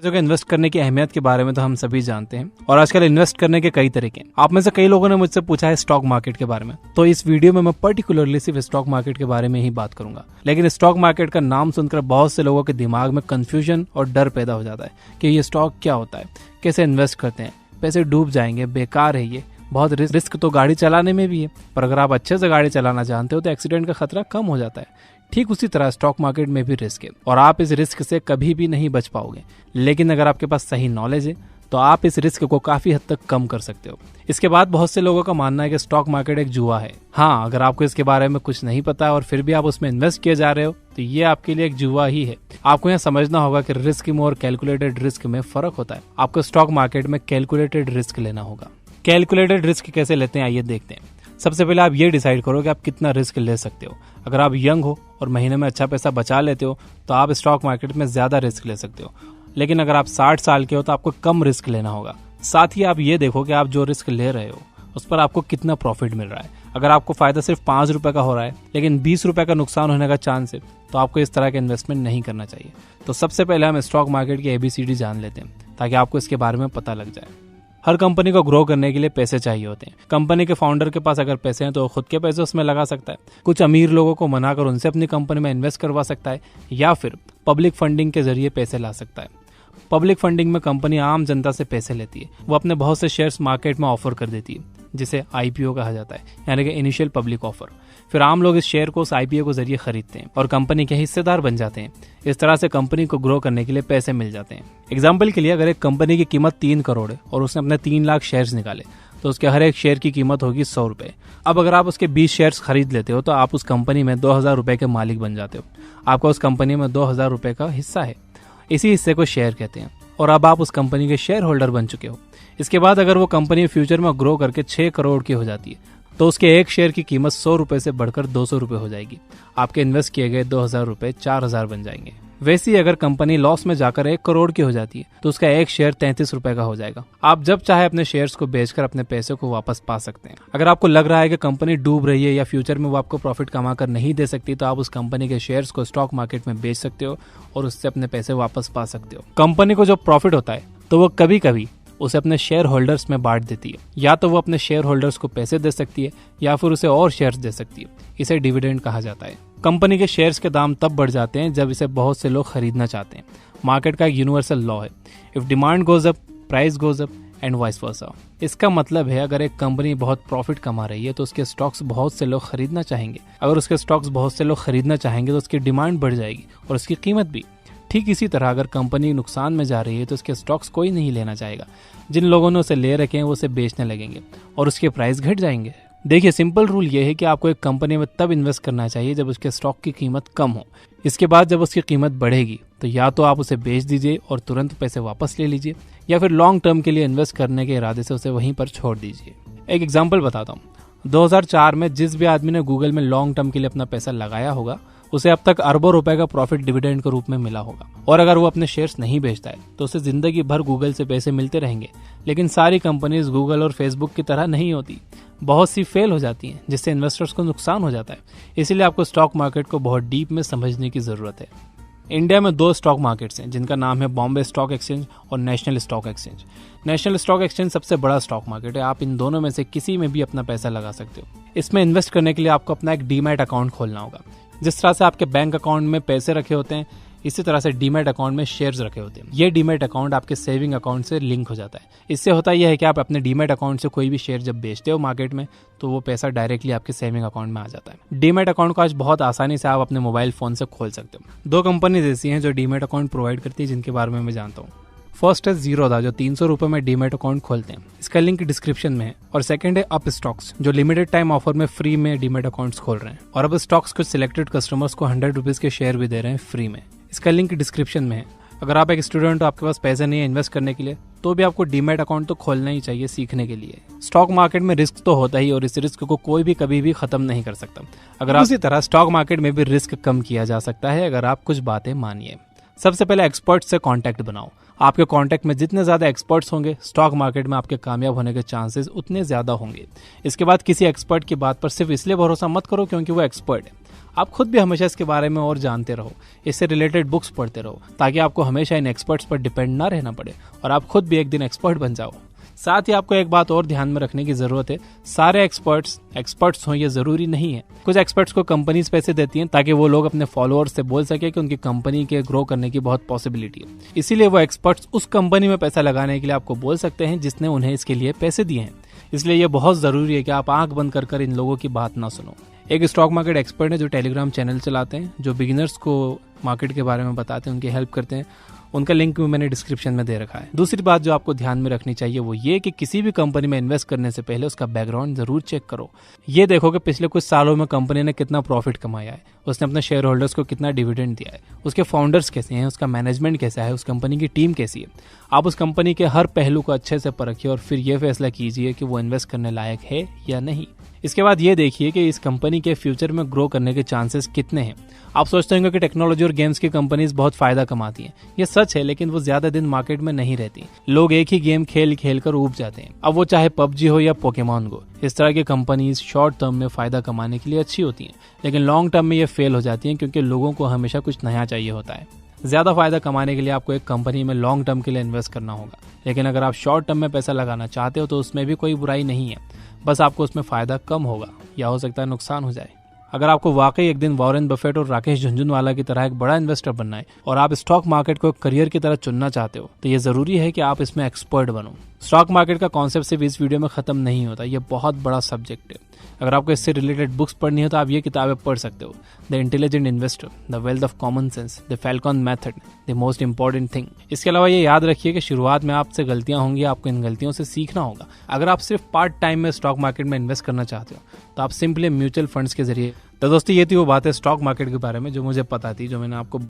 पैसों के इन्वेस्ट करने की अहमियत के बारे में तो हम सभी जानते हैं और आजकल इन्वेस्ट करने के कई तरीके हैं। आप में से कई लोगों ने मुझसे पूछा है स्टॉक मार्केट के बारे में, तो इस वीडियो में मैं पर्टिकुलरली सिर्फ स्टॉक मार्केट के बारे में ही बात करूंगा। लेकिन स्टॉक मार्केट का नाम सुनकर बहुत से लोगों के दिमाग में कंफ्यूजन और डर पैदा हो जाता है कि ये स्टॉक क्या होता है, कैसे इन्वेस्ट करते हैं, पैसे डूब जाएंगे, बेकार है ये, बहुत रिस्क तो गाड़ी चलाने में भी है, पर अगर आप अच्छे से गाड़ी चलाना जानते हो तो एक्सीडेंट का खतरा कम हो जाता है। ठीक उसी तरह स्टॉक मार्केट में भी रिस्क है और आप इस रिस्क से कभी भी नहीं बच पाओगे। लेकिन अगर आपके पास सही नॉलेज है तो आप इस रिस्क को काफी हद तक कम कर सकते हो। इसके बाद बहुत से लोगों का मानना है कि स्टॉक मार्केट एक जुआ है। हाँ, अगर आपको इसके बारे में कुछ नहीं पता है और फिर भी आप उसमें इन्वेस्ट किए जा रहे हो तो ये आपके लिए एक जुआ ही है। आपको यहाँ समझना होगा कि रिस्क में और कैलकुलेटेड रिस्क में फर्क होता है। आपको स्टॉक मार्केट में कैलकुलेटेड रिस्क लेना होगा। कैलकुलेटेड रिस्क कैसे लेते हैं आइए देखते हैं। सबसे पहले आप ये डिसाइड करो कि आप कितना रिस्क ले सकते हो। अगर आप यंग हो और महीने में अच्छा पैसा बचा लेते हो तो आप स्टॉक मार्केट में ज्यादा रिस्क ले सकते हो। लेकिन अगर आप 60 साल के हो तो आपको कम रिस्क लेना होगा। साथ ही आप ये देखो कि आप जो रिस्क ले रहे हो उस पर आपको कितना प्रॉफिट मिल रहा है। अगर आपको फायदा सिर्फ 5 रुपए का हो रहा है लेकिन 20 रुपए का नुकसान होने का चांस है तो आपको इस तरह का इन्वेस्टमेंट नहीं करना चाहिए। तो सबसे पहले हम स्टॉक मार्केट की ABCD जान लेते हैं ताकि आपको इसके बारे में पता लग जाए। हर कंपनी को ग्रो करने के लिए पैसे चाहिए होते हैं। कंपनी के फाउंडर के पास अगर पैसे हैं तो खुद के पैसे उसमें लगा सकता है, कुछ अमीर लोगों को मनाकर उनसे अपनी कंपनी में इन्वेस्ट करवा सकता है या फिर पब्लिक फंडिंग के जरिए पैसे ला सकता है। पब्लिक फंडिंग में कंपनी आम जनता से पैसे लेती है। वो अपने बहुत से शेयर्स मार्केट में ऑफर कर देती है जिसे IPO कहा जाता है, यानी कि इनिशियल पब्लिक ऑफर। फिर आम लोग इस शेयर को उस IPO के जरिए खरीदते हैं और कंपनी के हिस्सेदार बन जाते हैं। इस तरह से कंपनी को ग्रो करने के लिए पैसे मिल जाते हैं। एग्जाम्पल के लिए अगर एक कंपनी की कीमत 3 करोड़ है और उसने अपने 3 लाख शेयर्स निकाले तो उसके हर एक शेयर की कीमत होगी 100 रुपए। अब अगर आप उसके 20 शेयर्स खरीद लेते हो तो आप उस कंपनी में 2000 रुपए के मालिक बन जाते हो। आपका उस कंपनी में 2000 रुपए का हिस्सा है। इसी हिस्से को शेयर कहते हैं और अब आप उस कंपनी के शेयर होल्डर बन चुके हो। इसके बाद अगर वो कंपनी फ्यूचर में ग्रो करके 6 करोड़ की हो जाती है तो उसके एक शेयर की कीमत 100 रुपए से बढ़कर 200 रुपए हो जाएगी। आपके इन्वेस्ट किए गए 2000 रुपए 4000 बन जाएंगे। वैसे ही अगर कंपनी लॉस में जाकर 1 करोड़ की हो जाती है तो उसका एक शेयर 33 रुपए का हो जाएगा। आप जब चाहे अपने शेयर्स को बेचकर अपने पैसे को वापस पा सकते हैं। अगर आपको लग रहा है कि कंपनी डूब रही है या फ्यूचर में वो आपको प्रॉफिट कमा कर नहीं दे सकती तो आप उस कंपनी के शेयर्स को स्टॉक मार्केट में बेच सकते हो और उससे अपने पैसे वापस पा सकते हो। कंपनी को जो प्रॉफिट होता है तो वो कभी कभी उसे अपने शेयर होल्डर्स में बांट देती है। या तो वो अपने शेयर होल्डर्स को पैसे दे सकती है या फिर उसे और शेयर्स दे सकती है। इसे डिविडेंड कहा जाता है। कंपनी के शेयर्स के दाम तब बढ़ जाते हैं जब इसे बहुत से लोग खरीदना चाहते हैं। मार्केट का एक यूनिवर्सल लॉ है, if demand goes up price goes up and vice versa. इसका मतलब है अगर एक कंपनी बहुत प्रॉफिट कमा रही है तो उसके स्टॉक्स बहुत से लोग खरीदना चाहेंगे। अगर उसके स्टॉक्स बहुत से लोग खरीदना चाहेंगे तो उसकी डिमांड बढ़ जाएगी और उसकी कीमत भी। ठीक इसी तरह अगर कंपनी नुकसान में जा रही है तो उसके स्टॉक्स कोई नहीं लेना चाहेगा। जिन लोगों ने उसे ले रखे हैं वो उसे बेचने लगेंगे और उसके प्राइस घट जाएंगे। देखिए, सिंपल रूल ये है कि आपको एक कंपनी में तब इन्वेस्ट करना चाहिए जब उसके स्टॉक की कीमत कम हो। इसके बाद जब उसकी कीमत बढ़ेगी तो या तो आप उसे बेच दीजिए और तुरंत पैसे वापस ले लीजिए या फिर लॉन्ग टर्म के लिए इन्वेस्ट करने के इरादे से उसे वहीं पर छोड़ दीजिए। एक एग्जाम्पल बताता हूँ। 2004 में जिस भी आदमी ने गूगल में लॉन्ग टर्म के लिए अपना पैसा लगाया होगा उसे अब तक अरबों रुपए का प्रॉफिट डिविडेंड के रूप में मिला होगा। और अगर वो अपने शेयर्स नहीं बेचता है तो उसे जिंदगी भर गूगल से पैसे मिलते रहेंगे। लेकिन सारी कंपनीज गूगल और फेसबुक की तरह नहीं होती। बहुत सी फेल हो जाती हैं जिससे इन्वेस्टर्स को नुकसान हो जाता है। इसीलिए आपको स्टॉक मार्केट को बहुत डीप में समझने की जरूरत है। इंडिया में 2 स्टॉक मार्केट्स हैं जिनका नाम है बॉम्बे स्टॉक एक्सचेंज और national stock exchange. National stock exchange सबसे बड़ा स्टॉक मार्केट है। आप इन दोनों में से किसी में भी अपना पैसा लगा सकते हो। इसमें इन्वेस्ट करने के लिए आपको अपना एक डीमैट अकाउंट खोलना होगा। जिस तरह से आपके बैंक अकाउंट में पैसे रखे होते हैं इसी तरह से डीमैट अकाउंट में शेयर्स रखे होते हैं। ये डीमैट अकाउंट आपके सेविंग अकाउंट से लिंक हो जाता है। इससे होता यह है कि आप अपने डीमैट अकाउंट से कोई भी शेयर जब बेचते हो मार्केट में तो वो पैसा डायरेक्टली आपके सेविंग अकाउंट में आ जाता है। डीमैट अकाउंट को आज बहुत आसानी से आप अपने मोबाइल फोन से खोल सकते हो। 2 कंपनीज ऐसी हैं जो डीमैट अकाउंट प्रोवाइड करती है जिनके बारे में मैं जानता हूँ। फर्स्ट है जीरोधा जो 300 रुपए में डीमैट अकाउंट खोलते हैं। इसका लिंक डिस्क्रिप्शन में है। और सेकंड है अप स्टॉक्स जो लिमिटेड टाइम ऑफर में फ्री में डीमैट अकाउंट्स खोल रहे हैं। और अब स्टॉक्स कुछ सिलेक्टेड कस्टमर्स को 100 रुपीज के शेयर भी दे रहे हैं फ्री में। इसका लिंक डिस्क्रिप्शन में है। अगर आप एक स्टूडेंट हो, आपके पास पैसे नहीं है इन्वेस्ट करने के लिए तो भी आपको डीमैट अकाउंट तो खोलना ही चाहिए सीखने के लिए। स्टॉक मार्केट में रिस्क तो होता ही और इस रिस्क को कोई भी कभी भी खत्म नहीं कर सकता। अगर आप इसी तरह स्टॉक मार्केट में भी रिस्क कम किया जा सकता है अगर आप कुछ बातें मानिए। सबसे पहले एक्सपर्ट से कांटेक्ट बनाओ। आपके कांटेक्ट में जितने ज्यादा एक्सपर्ट्स होंगे स्टॉक मार्केट में आपके कामयाब होने के चांसेस उतने ज्यादा होंगे। इसके बाद किसी एक्सपर्ट की बात पर सिर्फ इसलिए भरोसा मत करो क्योंकि वो एक्सपर्ट है। आप खुद भी हमेशा इसके बारे में और जानते रहो, इससे रिलेटेड बुक्स पढ़ते रहो, ताकि आपको हमेशा इन एक्सपर्ट्स पर डिपेंड ना रहना पड़े और आप खुद भी एक दिन एक्सपर्ट बन जाओ। साथ ही आपको एक बात और ध्यान में रखने की जरूरत है, सारे एक्सपर्ट्स हों ये जरूरी नहीं है। कुछ एक्सपर्ट्स को कंपनीज पैसे देती हैं ताकि वो लोग अपने फॉलोअर्स से बोल सके कि उनकी कंपनी के ग्रो करने की बहुत पॉसिबिलिटी है। इसीलिए वो एक्सपर्ट्स उस कंपनी में पैसा लगाने के लिए आपको बोल सकते हैं जिसने उन्हें इसके लिए पैसे दिए हैं। इसलिए ये बहुत जरूरी है कि आप आंख बंद कर इन लोगों की बात ना सुनो। एक स्टॉक मार्केट एक्सपर्ट है जो टेलीग्राम चैनल चलाते हैं, जो बिगिनर्स को मार्केट के बारे में बताते हैं, उनकी हेल्प करते हैं। उनका लिंक भी मैंने डिस्क्रिप्शन में दे रखा है। दूसरी बात जो आपको ध्यान में रखनी चाहिए वो ये कि किसी भी कंपनी में इन्वेस्ट करने से पहले उसका बैकग्राउंड जरूर चेक करो। ये देखो कि पिछले कुछ सालों में कंपनी ने कितना प्रॉफिट कमाया है, उसने अपने शेयर होल्डर्स को कितना डिविडेंड दिया है, उसके फाउंडर्स कैसे हैं, उसका मैनेजमेंट कैसा है, उस कंपनी की टीम कैसी है। आप उस कंपनी के हर पहलू को अच्छे से परखिए और फिर यह फैसला कीजिए कि वो इन्वेस्ट करने लायक है या नहीं। इसके बाद ये देखिए कि इस कंपनी के फ्यूचर में ग्रो करने के चांसेस कितने हैं। आप सोचते होंगे कि टेक्नोलॉजी और गेम्स की कंपनीज बहुत फायदा कमाती हैं। ये सच है, लेकिन वो ज्यादा दिन मार्केट में नहीं रहती। लोग एक ही गेम खेल खेल कर ऊब जाते हैं, अब वो चाहे पबजी हो या पोकेमॉन गो। इस तरह की कंपनीज शॉर्ट टर्म में फायदा कमाने के लिए अच्छी होती हैं, लेकिन लॉन्ग टर्म में ये फेल हो जाती हैं क्योंकि लोगों को हमेशा कुछ नया चाहिए होता है। ज्यादा फायदा कमाने के लिए आपको एक कंपनी में लॉन्ग टर्म के लिए इन्वेस्ट करना होगा, लेकिन अगर आप शॉर्ट टर्म में पैसा लगाना चाहते हो तो उसमें भी कोई बुराई नहीं है, बस आपको उसमें फायदा कम होगा या हो सकता है नुकसान हो जाए। अगर आपको वाकई एक दिन वॉरेन बफेट और राकेश झुनझुनवाला की तरह एक बड़ा इन्वेस्टर बनना है और आप स्टॉक मार्केट को करियर की तरह चुनना चाहते हो, तो ये जरूरी है कि आप इसमें एक्सपर्ट बनो। स्टॉक मार्केट का कॉन्सेप्ट सिर्फ इस वीडियो में खत्म नहीं होता, ये बहुत बड़ा सब्जेक्ट है। अगर आपको इससे रिलेटेड बुक्स पढ़नी है तो आप ये किताबें पढ़ सकते हो, the intelligent investor, the wealth of common sense, the Falcon method, the most important thing. इसके अलावा ये याद रखिए कि शुरुआत में आपसे गलतियां होंगी, आपको इन गलतियों से सीखना होगा। अगर आप सिर्फ पार्ट टाइम में स्टॉक मार्केट में इन्वेस्ट करना चाहते हो तो आप सिंपली म्यूचुअल फंड्स के जरिए। तो दोस्तों ये थी वो बात है स्टॉक मार्केट के बारे में जो मुझे पता थी, जो मैंने आपको